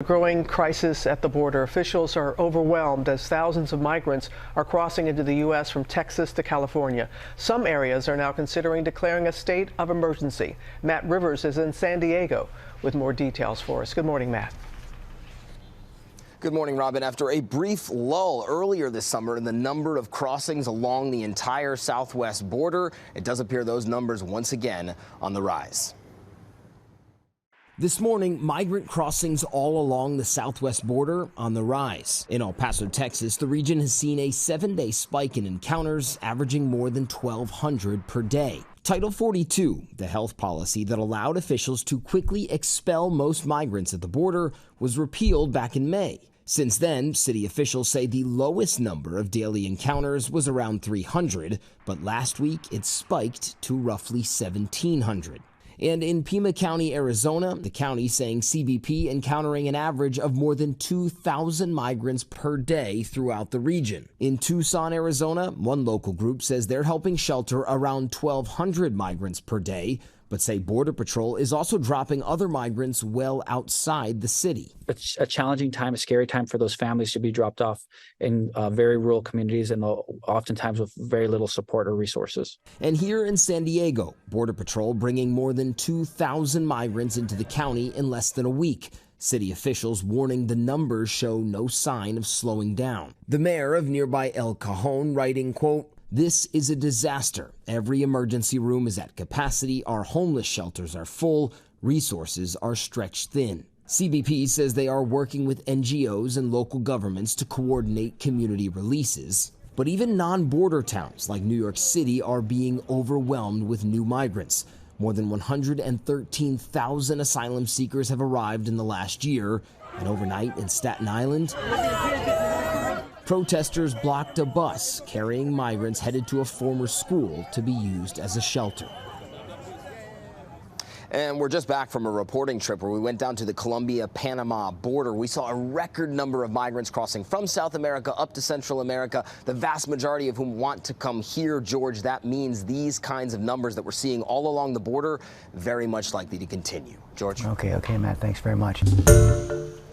Growing crisis at the border. Officials are overwhelmed as thousands of migrants are crossing into the U.S. from Texas to California. Some areas are now considering declaring a state of emergency. Matt Rivers is in San Diego with more details for us. Good morning, Matt. Good morning, Robin. After a brief lull earlier this summer in the number of crossings along the entire southwest border, it does appear those numbers once again on the rise. This morning, migrant crossings all along the southwest border on the rise. In El Paso, Texas, the region has seen a 7-day spike in encounters, averaging more than 1,200 per day. Title 42, the health policy that allowed officials to quickly expel most migrants at the border, was repealed back in May. Since then, city officials say the lowest number of daily encounters was around 300, but last week it spiked to roughly 1,700. And in Pima County, Arizona, the county saying CBP encountering an average of more than 2,000 migrants per day throughout the region. In Tucson, Arizona, one local group says they're helping shelter around 1,200 migrants per day, but say Border Patrol is also dropping other migrants well outside the city. It's a challenging time, a scary time for those families to be dropped off in very rural communities and oftentimes with very little support or resources. And here in San Diego, Border Patrol bringing more than 2,000 migrants into the county in less than a week. City officials warning the numbers show no sign of slowing down. The mayor of nearby El Cajon writing, quote, "This is a disaster. Every emergency room is at capacity. Our homeless shelters are full. Resources are stretched thin." CBP says they are working with NGOs and local governments to coordinate community releases. But even non-border towns like New York City are being overwhelmed with new migrants. More than 113,000 asylum seekers have arrived in the last year. And overnight in Staten Island, protesters blocked a bus carrying migrants headed to a former school to be used as a shelter. And we're just back from a reporting trip where we went down to the Colombia-Panama border. We saw a record number of migrants crossing from South America up to Central America, the vast majority of whom want to come here, George. That means these kinds of numbers that we're seeing all along the border very much likely to continue. George? Okay, Matt, thanks very much.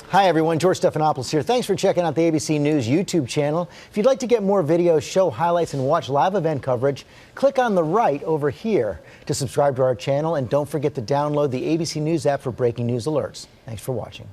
Hi, everyone. George Stephanopoulos here. Thanks for checking out the ABC News YouTube channel. If you'd like to get more videos, show highlights, and watch live event coverage, click on the right over here to subscribe to our channel. And don't forget to download the ABC News app for breaking news alerts. Thanks for watching.